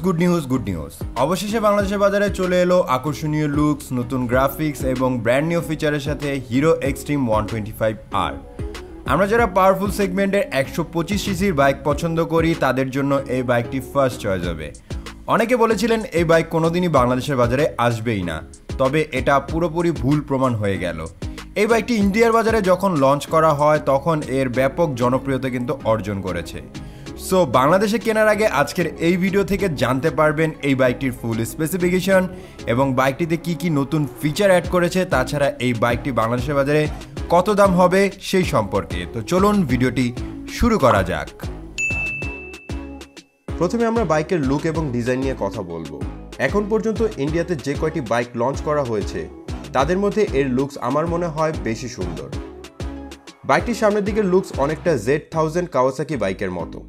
Good news অবশেষে বাংলাদেশের বাজারে চলে এলো আকর্ষণীয় লুকস, নতুন গ্রাফিক্স এবং ব্র্যান্ড নিউ ফিচারের সাথে হিরো এক্সট্রিম 125R। আমরা যারা পাওয়ারফুল সেগমেন্টের 125 সিসির বাইক পছন্দ করি তাদের জন্য এই বাইকটি ফার্স্ট চয়েস হবে। অনেকে বলেছিলেন এই বাইক কোনোদিনই বাংলাদেশের বাজারে আসবেই না, তবে এটা পুরোপুরি ভুল প্রমাণ হয়ে গেল। এই বাইকটি ইন্ডিয়ার বাজারে যখন লঞ্চ করা হয় তখন এর ব্যাপক জনপ্রিয়তা কিন্তু অর্জন করেছে। সো বাংলাদেশে কেনার আগে আজকের এই ভিডিও থেকে জানতে পারবেন এই বাইকটির ফুল স্পেসিফিকেশন এবং বাইকটিতে কি কি নতুন ফিচার অ্যাড করেছে, তাছাড়া এই বাইকটি বাংলাদেশের বাজারে কত দাম হবে সেই সম্পর্কে। তো চলুন ভিডিওটি শুরু করা যাক। প্রথমে আমরা বাইকের লুক এবং ডিজাইন নিয়ে কথা বলবো। এখন পর্যন্ত ইন্ডিয়াতে যে কয়টি বাইক লঞ্চ করা হয়েছে তাদের মধ্যে এর লুকস আমার মনে হয় বেশি সুন্দর। বাইকটির সামনের দিকের লুকস অনেকটা Z1000 কাওয়াসাকি বাইকের মতো।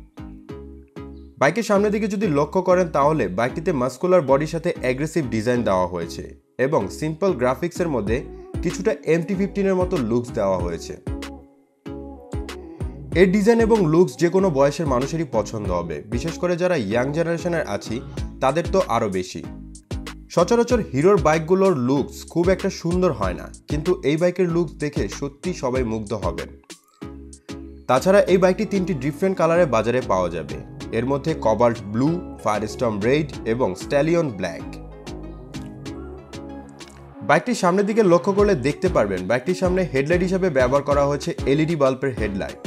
বাইকের সামনের দিকে যদি লক্ষ্য করেন তাহলে বাইকটিতে মাস্কুলার বডির সাথে অ্যাগ্রেসিভ ডিজাইন দেওয়া হয়েছে এবং সিম্পল গ্রাফিক্সের মধ্যে কিছুটা MT-15 এর মতো লুকস দেওয়া হয়েছে। এর ডিজাইন এবং লুকস যে কোনো বয়সের মানুষেরই পছন্দ হবে, বিশেষ করে যারা ইয়াং জেনারেশনের আছি তাদের তো আরও বেশি। সচরাচর হিরোর বাইকগুলোর লুকস খুব একটা সুন্দর হয় না, কিন্তু এই বাইকের লুকস দেখে সত্যি সবাই মুগ্ধ হবেন। তাছাড়া এই বাইকটি 3টি ডিফারেন্ট কালারে বাজারে পাওয়া যাবে। এর মধ্যে কবাল্ট ব্লু, ফায়ারস্টর্ম রেড এবং স্ট্যালিয়ন ব্ল্যাক। বাইকটির সামনের দিকে লক্ষ্য করলে দেখতে পারবেন বাইকটির সামনে হেডলাইট হিসেবে ব্যবহার করা হয়েছে LED বাল্বের হেডলাইট।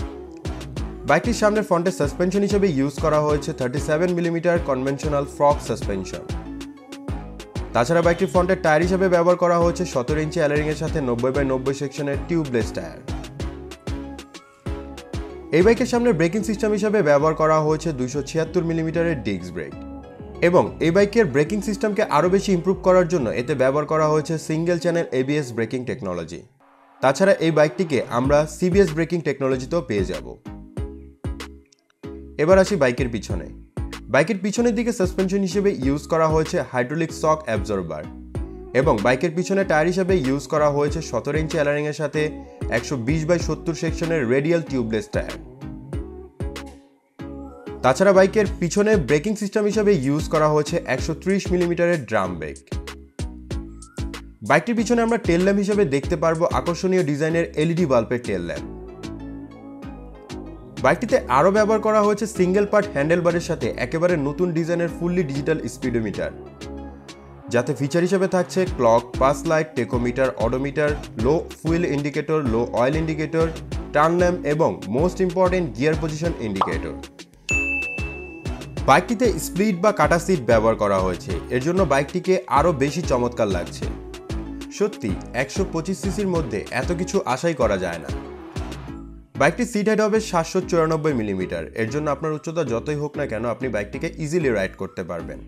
বাইকটির সামনে ফ্রন্টের সাসপেনশন হিসেবে ইউজ করা হয়েছে 37 মিলিমিটার কনভেনশনাল ফ্রক সাসপেনশন। তাছাড়া বাইকটির ফ্রন্টের টায়ার হিসেবে ব্যবহার করা হয়েছে 17 ইঞ্চি অ্যালারিং এর সাথে 90/90 সেকশনের টিউবলেস টায়ার। এই বাইকের সামনে ব্রেকিং সিস্টেম হিসেবে ব্যবহার করা হয়েছে 276 মিলিমিটারের ডিস্ক ব্রেক এবং এই বাইকের ব্রেকিং সিস্টেমকে আরও বেশি ইমপ্রুভ করার জন্য এতে ব্যবহার করা হয়েছে single channel ABS breaking technology. তাছাড়া এই বাইকটিকে আমরা CBS ব্রেকিং টেকনোলজিতেও পেয়ে যাব। এবার আসি বাইকের পিছনে। বাইকের পিছনের দিকে সাসপেনশন হিসেবে ইউজ করা হয়েছে হাইড্রোলিক শক অ্যাবজর্বার এবং বাইকের পিছনে টায়ার হিসেবে ইউজ করা হয়েছে 17 ইঞ্চি অ্যালারিং এর সাথে 120/70 সেকশনের রেডিয়াল টিউবলেস টায়ার। তাছাড়া বাইকের পিছনে ব্রেকিং সিস্টেম হিসেবে ইউজ করা হয়েছে 130 মিলিমিটারের ড্রাম ব্রেক। বাইকটির পিছনে আমরা টেল ল্যাম্প হিসেবে দেখতে পারবো আকর্ষণীয় ডিজাইনের LED বাল্বের টেল ল্যাম্প। বাইকটিতে আরও ব্যবহার করা হয়েছে সিঙ্গেল পার্ট হ্যান্ডেলবারের সাথে একেবারে নতুন ডিজাইনের ফুললি ডিজিটাল স্পিডোমিটার, যাতে ফিচার হিসেবে থাকছে clock, pass light, tachometer, odometer, low fuel indicator, low oil indicator, turn lamp এবং most important gear position indicator. বাইকটিতে স্প্লিট বা কাটা সিট ব্যবহার করা হয়েছে, এর জন্য বাইকটিকে আরও বেশি চমৎকার লাগছে। সত্যি 125 সিসির মধ্যে এত কিছু আশাই করা যায় না। বাইকটির সিট হাইট হবে 794 মিলিমিটার, এর জন্য আপনার উচ্চতা যতই হোক না কেন আপনি বাইকটিকে ইজিলি রাইড করতে পারবেন।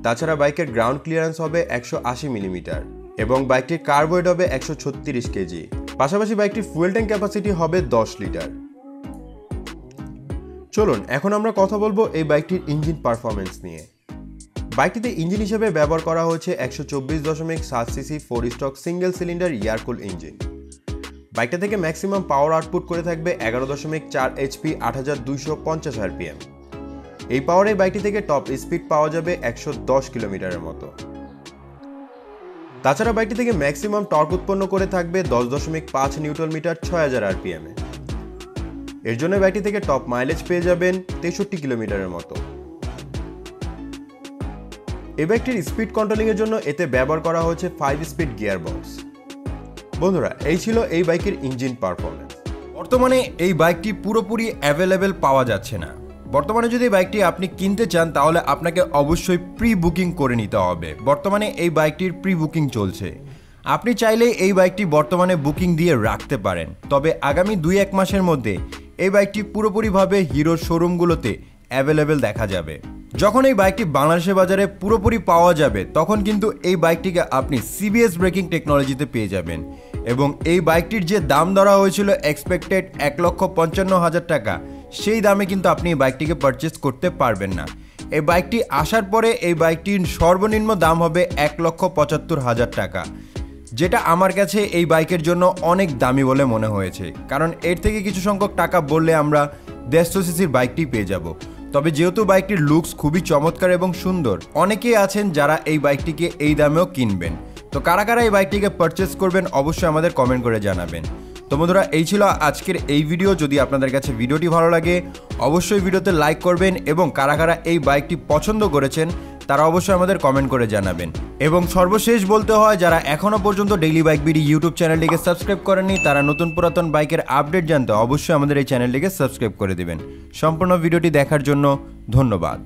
তাছাড়া বাইকের গ্রাউন্ড ক্লিয়ারেন্স হবে 180 মিলিমিটার এবং বাইকটির কার্ব ওয়েট হবে 136 কেজি। পাশাপাশি বাইকটির ফুয়েল ট্যাঙ্ক ক্যাপাসিটি হবে 10 লিটার। চলুন এখন আমরা কথা বলবো এই বাইকটির ইঞ্জিন পারফরমেন্স নিয়ে। বাইকটিতে ইঞ্জিন হিসেবে ব্যবহার করা হয়েছে 124.7 CC 4 stroke single cylinder air cool engine. বাইকটা থেকে ম্যাক্সিমাম পাওয়ার আউটপুট করে থাকবে 11.4 HP 8250 RPM। এই পাওয়ারে বাইকটি থেকে টপ স্পিড পাওয়া যাবে 110 কিলোমিটারের মতো। তাছাড়া বাইকটি থেকে ম্যাক্সিমাম টর্ক উৎপন্ন করে থাকবে 10.5 নিউটন মিটার 6000 RPM। এর জন্য বাইকটি থেকে টপ মাইলেজ পেয়ে যাবেন 63 কিলোমিটারের মতো। এই বাইকটির স্পিড কন্ট্রোলিং এর জন্য এতে ব্যবহার করা হয়েছে 5 স্পিড গিয়ার বক্স। বন্ধুরা, এই ছিল এই বাইকের ইঞ্জিন পারফরমেন্স। বর্তমানে এই বাইকটি পুরোপুরি অ্যাভেলেবেল পাওয়া যাচ্ছে না। বর্তমানে যদি বাইকটি আপনি কিনতে চান তাহলে আপনাকে অবশ্যই প্রি বুকিং করে নিতে হবে। বর্তমানে এই বাইকটির প্রি বুকিং চলছে। আপনি চাইলে এই বাইকটি বর্তমানে বুকিং দিয়ে রাখতে পারেন, তবে আগামী 2-1 মাসের মধ্যে এই বাইকটি পুরোপুরিভাবে হিরোর শোরুমগুলোতে অ্যাভেলেবেল দেখা যাবে। যখন এই বাইকটি বাংলাদেশের বাজারে পুরোপুরি পাওয়া যাবে তখন কিন্তু এই বাইকটিকে আপনি CBS ব্রেকিং টেকনোলজিতে পেয়ে যাবেন এবং এই বাইকটির যে দাম ধরা হয়েছিল এক্সপেক্টেড 1,55,000 টাকা, সেই দামে কিন্তু আপনি এই বাইকটিকে পারচেস করতে পারবেন না। এই বাইকটি আসার পরে এই বাইকটির সর্বনিম্ন দাম হবে 1,75,000 টাকা। যেটা আমার কাছে এই বাইকের জন্য অনেক দামি বলে মনে হয়েছে, কারণ এর থেকে কিছু সংখ্যক টাকা বললে আমরা 150 সিসির বাইকটি পেয়ে যাব। তবে যেহেতু বাইকটির লুকস খুবই চমৎকার এবং সুন্দর, অনেকেই আছেন যারা এই বাইকটিকে এই দামেও কিনবেন। তো কারা কারা এই বাইকটিকে পারচেস করবেন অবশ্যই আমাদের কমেন্ট করে জানাবেন। তো বন্ধুরা, এই ছিল আজকের এই ভিডিও। যদি আপনাদের কাছে ভিডিওটি ভালো লাগে অবশ্যই ভিডিওতে লাইক করবেন, এবং কারা কারা এই বাইকটি পছন্দ করেছেন তারা অবশ্যই আমাদের কমেন্ট করে জানাবেন। এবং সর্বশেষ বলতে হয়, যারা এখনও পর্যন্ত ডেইলি বাইক বিডি ইউটিউব চ্যানেলটিকে সাবস্ক্রাইব করেননি তারা নতুন পুরাতন বাইকের আপডেট জানতে অবশ্যই আমাদের এই চ্যানেলটিকে সাবস্ক্রাইব করে দেবেন। সম্পূর্ণ ভিডিওটি দেখার জন্য ধন্যবাদ।